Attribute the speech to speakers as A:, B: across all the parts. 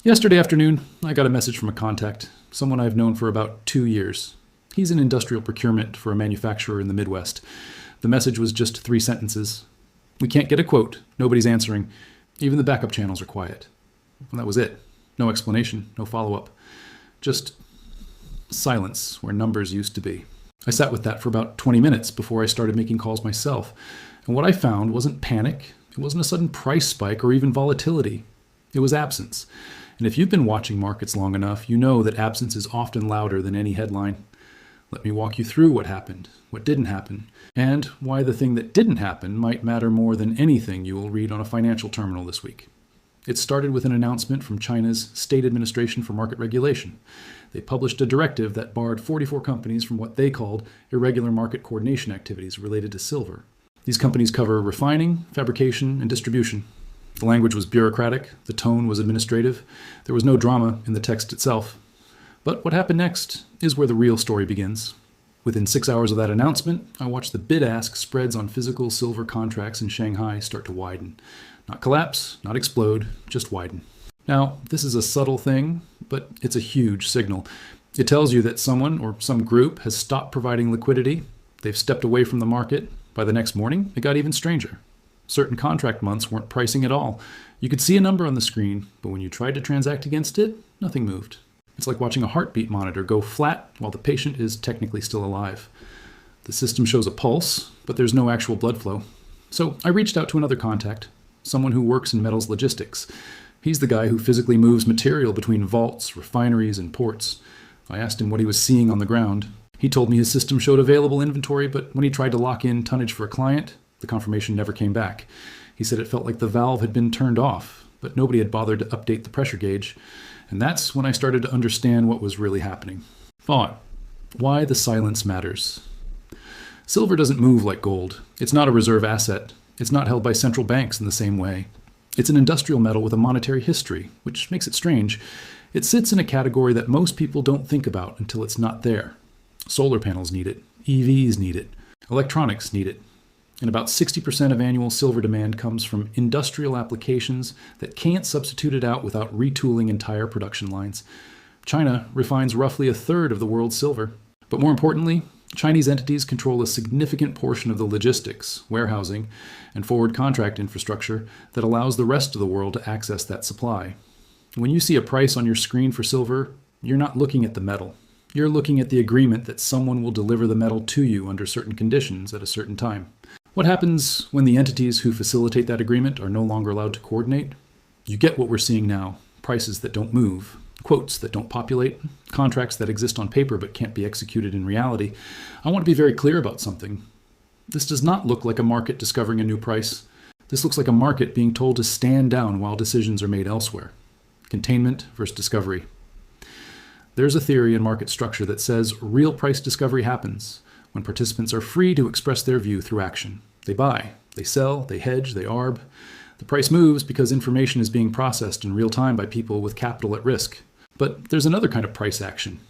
A: Yesterday afternoon, I got a message from a contact, someone I've known for about 2 years. He's in industrial procurement for a manufacturer in the Midwest. The message was just 3 sentences. We can't get a quote. Nobody's answering. Even the backup channels are quiet. And that was it. No explanation, no follow-up. Just silence where numbers used to be. I sat with that for about 20 minutes before I started making calls myself. And what I found wasn't panic. It wasn't a sudden price spike or even volatility. It was absence. And if you've been watching markets long enough, you know that absence is often louder than any headline. Let me walk you through what happened, what didn't happen, and why the thing that didn't happen might matter more than anything you will read on a financial terminal this week. It started with an announcement from China's State Administration for Market Regulation. They published a directive that barred 44 companies from what they called irregular market coordination activities related to silver. These companies cover refining, fabrication, and distribution. The language was bureaucratic, the tone was administrative, there was no drama in the text itself. But what happened next is where the real story begins. Within 6 hours of that announcement, I watched the bid-ask spreads on physical silver contracts in Shanghai start to widen. Not collapse, not explode, just widen. Now, this is a subtle thing, but it's a huge signal. It tells you that someone or some group has stopped providing liquidity. They've stepped away from the market. By the next morning, it got even stranger. Certain contract months weren't pricing at all. You could see a number on the screen, but when you tried to transact against it, nothing moved. It's like watching a heartbeat monitor go flat while the patient is technically still alive. The system shows a pulse, but there's no actual blood flow. So I reached out to another contact, someone who works in metals logistics. He's the guy who physically moves material between vaults, refineries, and ports. I asked him what he was seeing on the ground. He told me his system showed available inventory, but when he tried to lock in tonnage for a client, the confirmation never came back. He said it felt like the valve had been turned off, but nobody had bothered to update the pressure gauge. And that's when I started to understand what was really happening. Thought, why the silence matters. Silver doesn't move like gold. It's not a reserve asset. It's not held by central banks in the same way. It's an industrial metal with a monetary history, which makes it strange. It sits in a category that most people don't think about until it's not there. Solar panels need it. EVs need it. Electronics need it. And about 60% of annual silver demand comes from industrial applications that can't substitute it out without retooling entire production lines. China refines roughly a third of the world's silver. But more importantly, Chinese entities control a significant portion of the logistics, warehousing, and forward contract infrastructure that allows the rest of the world to access that supply. When you see a price on your screen for silver, you're not looking at the metal. You're looking at the agreement that someone will deliver the metal to you under certain conditions at a certain time. What happens when the entities who facilitate that agreement are no longer allowed to coordinate? You get what we're seeing now, prices that don't move, quotes that don't populate, contracts that exist on paper but can't be executed in reality. I want to be very clear about something. This does not look like a market discovering a new price. This looks like a market being told to stand down while decisions are made elsewhere. Containment versus discovery. There's a theory in market structure that says real price discovery happens when participants are free to express their view through action. They buy, they sell, they hedge, they arb. The price moves because information is being processed in real time by people with capital at risk. But there's another kind of price action.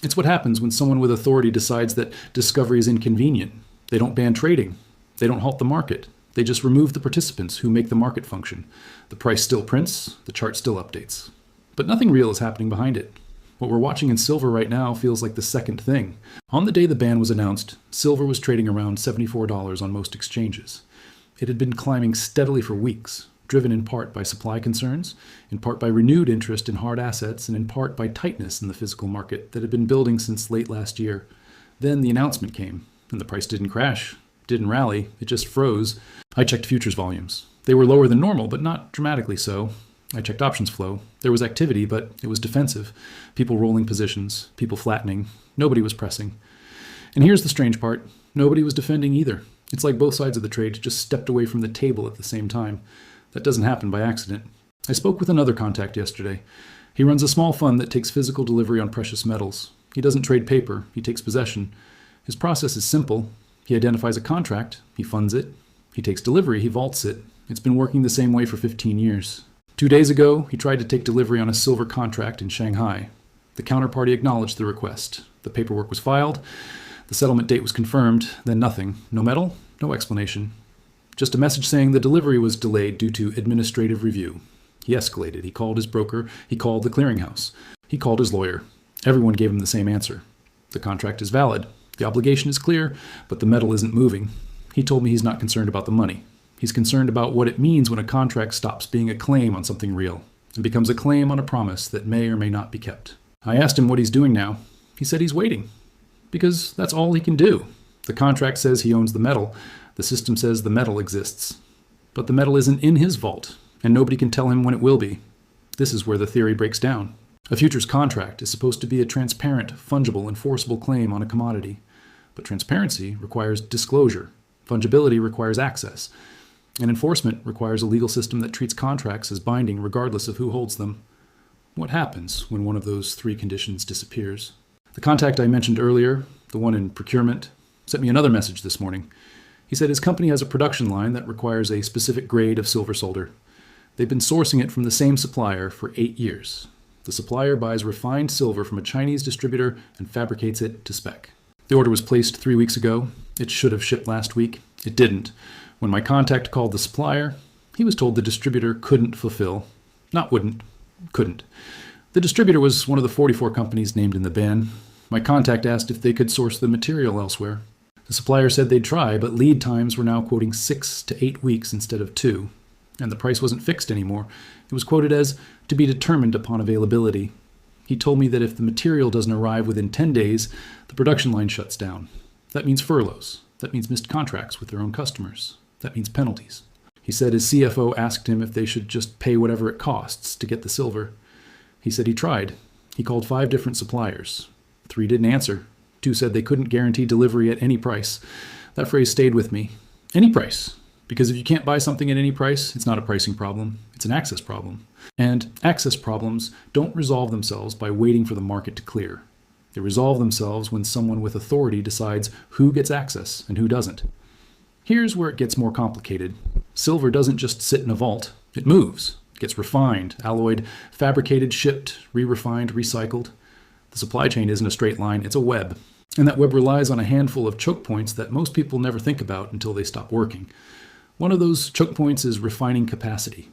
A: It's what happens when someone with authority decides that discovery is inconvenient. They don't ban trading. They don't halt the market. They just remove the participants who make the market function. The price still prints, the chart still updates. But nothing real is happening behind it. What we're watching in silver right now feels like the second thing. On the day the ban was announced, silver was trading around $74 on most exchanges. It had been climbing steadily for weeks, driven in part by supply concerns, in part by renewed interest in hard assets, and in part by tightness in the physical market that had been building since late last year. Then the announcement came, and the price didn't crash, didn't rally, it just froze. I checked futures volumes. They were lower than normal, but not dramatically so. I checked options flow. There was activity, but it was defensive. People rolling positions, people flattening. Nobody was pressing. And here's the strange part. Nobody was defending either. It's like both sides of the trade just stepped away from the table at the same time. That doesn't happen by accident. I spoke with another contact yesterday. He runs a small fund that takes physical delivery on precious metals. He doesn't trade paper. He takes possession. His process is simple. He identifies a contract. He funds it. He takes delivery. He vaults it. It's been working the same way for 15 years. 2 days ago, he tried to take delivery on a silver contract in Shanghai. The counterparty acknowledged the request. The paperwork was filed. The settlement date was confirmed. Then nothing. No metal, no explanation. Just a message saying the delivery was delayed due to administrative review. He escalated. He called his broker. He called the clearinghouse. He called his lawyer. Everyone gave him the same answer. The contract is valid. The obligation is clear, but the metal isn't moving. He told me he's not concerned about the money. He's concerned about what it means when a contract stops being a claim on something real and becomes a claim on a promise that may or may not be kept. I asked him what he's doing now. He said he's waiting, because that's all he can do. The contract says he owns the metal. The system says the metal exists. But the metal isn't in his vault, and nobody can tell him when it will be. This is where the theory breaks down. A futures contract is supposed to be a transparent, fungible, enforceable claim on a commodity. But transparency requires disclosure. Fungibility requires access. And enforcement requires a legal system that treats contracts as binding regardless of who holds them. What happens when one of those three conditions disappears? The contact I mentioned earlier, the one in procurement, sent me another message this morning. He said his company has a production line that requires a specific grade of silver solder. They've been sourcing it from the same supplier for 8 years. The supplier buys refined silver from a Chinese distributor and fabricates it to spec. The order was placed 3 weeks ago. It should have shipped last week. It didn't. When my contact called the supplier, he was told the distributor couldn't fulfill. Not wouldn't, couldn't. The distributor was one of the 44 companies named in the ban. My contact asked if they could source the material elsewhere. The supplier said they'd try, but lead times were now quoting 6 to 8 weeks instead of 2. And the price wasn't fixed anymore. It was quoted as to be determined upon availability. He told me that if the material doesn't arrive within 10 days, the production line shuts down. That means furloughs. That means missed contracts with their own customers. That means penalties. He said his CFO asked him if they should just pay whatever it costs to get the silver. He said he tried. He called 5 different suppliers. 3 didn't answer. 2 said they couldn't guarantee delivery at any price. That phrase stayed with me. Any price. Because if you can't buy something at any price, it's not a pricing problem. It's an access problem. And access problems don't resolve themselves by waiting for the market to clear. They resolve themselves when someone with authority decides who gets access and who doesn't. Here's where it gets more complicated. Silver doesn't just sit in a vault. It moves. It gets refined, alloyed, fabricated, shipped, re-refined, recycled. The supply chain isn't a straight line, it's a web. And that web relies on a handful of choke points that most people never think about until they stop working. One of those choke points is refining capacity.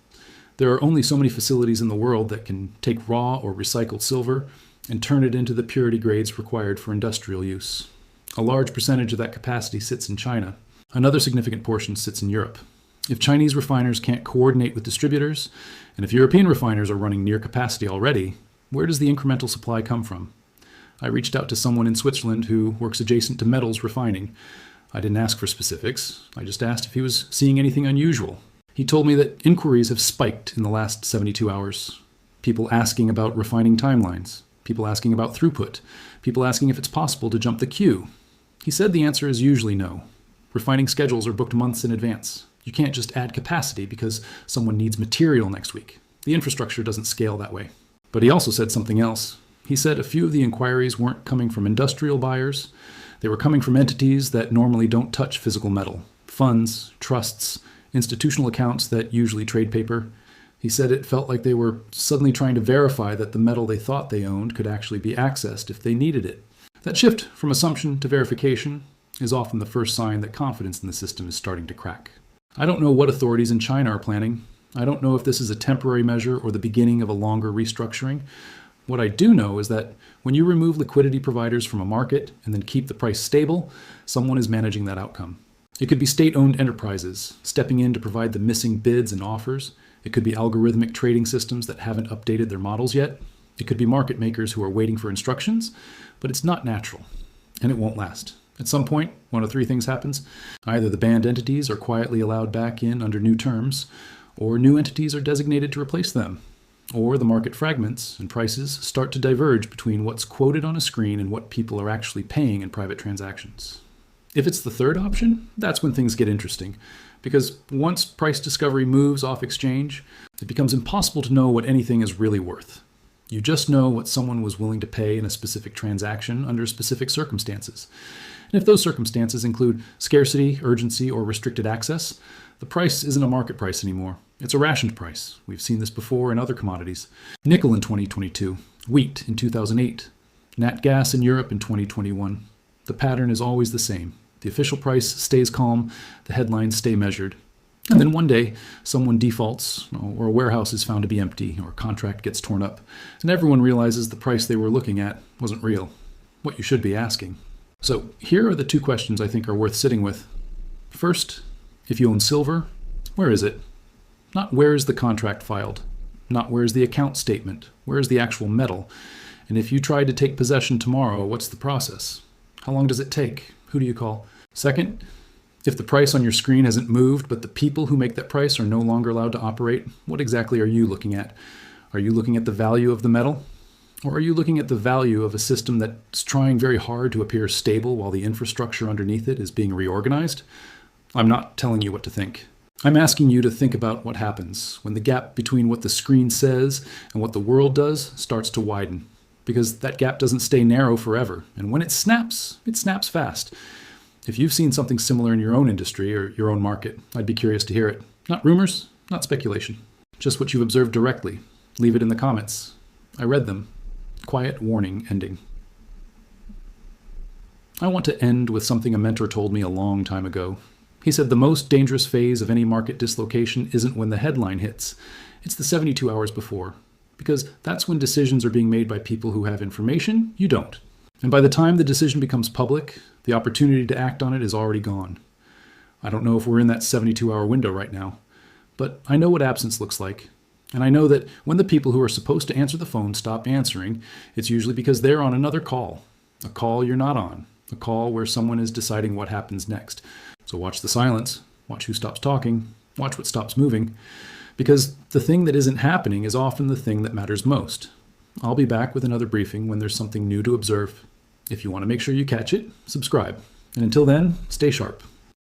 A: There are only so many facilities in the world that can take raw or recycled silver and turn it into the purity grades required for industrial use. A large percentage of that capacity sits in China. Another significant portion sits in Europe. If Chinese refiners can't coordinate with distributors, and if European refiners are running near capacity already, where does the incremental supply come from? I reached out to someone in Switzerland who works adjacent to metals refining. I didn't ask for specifics. I just asked if he was seeing anything unusual. He told me that inquiries have spiked in the last 72 hours. People asking about refining timelines. People asking about throughput. People asking if it's possible to jump the queue. He said the answer is usually no. Refining schedules are booked months in advance. You can't just add capacity because someone needs material next week. The infrastructure doesn't scale that way. But he also said something else. He said a few of the inquiries weren't coming from industrial buyers. They were coming from entities that normally don't touch physical metal. Funds, trusts, institutional accounts that usually trade paper. He said it felt like they were suddenly trying to verify that the metal they thought they owned could actually be accessed if they needed it. That shift from assumption to verification is often the first sign that confidence in the system is starting to crack. I don't know what authorities in China are planning. I don't know if this is a temporary measure or the beginning of a longer restructuring. What I do know is that when you remove liquidity providers from a market and then keep the price stable, someone is managing that outcome. It could be state-owned enterprises stepping in to provide the missing bids and offers. It could be algorithmic trading systems that haven't updated their models yet. It could be market makers who are waiting for instructions, but it's not natural, and it won't last. At some point, one of 3 things happens. Either the banned entities are quietly allowed back in under new terms, or new entities are designated to replace them. Or the market fragments and prices start to diverge between what's quoted on a screen and what people are actually paying in private transactions. If it's the third option, that's when things get interesting. Because once price discovery moves off exchange, it becomes impossible to know what anything is really worth. You just know what someone was willing to pay in a specific transaction under specific circumstances. And if those circumstances include scarcity, urgency, or restricted access, the price isn't a market price anymore. It's a rationed price. We've seen this before in other commodities. Nickel in 2022, wheat in 2008, nat gas in Europe in 2021. The pattern is always the same. The official price stays calm, the headlines stay measured. And then one day, someone defaults, or a warehouse is found to be empty, or a contract gets torn up, and everyone realizes the price they were looking at wasn't real, what you should be asking. So here are the two questions I think are worth sitting with. First, if you own silver, where is it? Not where is the contract filed, not where is the account statement, where is the actual metal? And if you tried to take possession tomorrow, what's the process? How long does it take? Who do you call? Second, if the price on your screen hasn't moved, but the people who make that price are no longer allowed to operate, what exactly are you looking at? Are you looking at the value of the metal? Or are you looking at the value of a system that's trying very hard to appear stable while the infrastructure underneath it is being reorganized? I'm not telling you what to think. I'm asking you to think about what happens when the gap between what the screen says and what the world does starts to widen. Because that gap doesn't stay narrow forever, and when it snaps fast. If you've seen something similar in your own industry or your own market, I'd be curious to hear it. Not rumors, not speculation. Just what you've observed directly. Leave it in the comments. I read them. Quiet warning ending. I want to end with something a mentor told me a long time ago. He said the most dangerous phase of any market dislocation isn't when the headline hits. It's the 72 hours before. Because that's when decisions are being made by people who have information you don't. And by the time the decision becomes public, the opportunity to act on it is already gone. I don't know if we're in that 72-hour window right now, but I know what absence looks like. And I know that when the people who are supposed to answer the phone stop answering, it's usually because they're on another call. A call you're not on. A call where someone is deciding what happens next. So watch the silence. Watch who stops talking. Watch what stops moving. Because the thing that isn't happening is often the thing that matters most. I'll be back with another briefing when there's something new to observe. If you want to make sure you catch it, subscribe. And until then, stay sharp.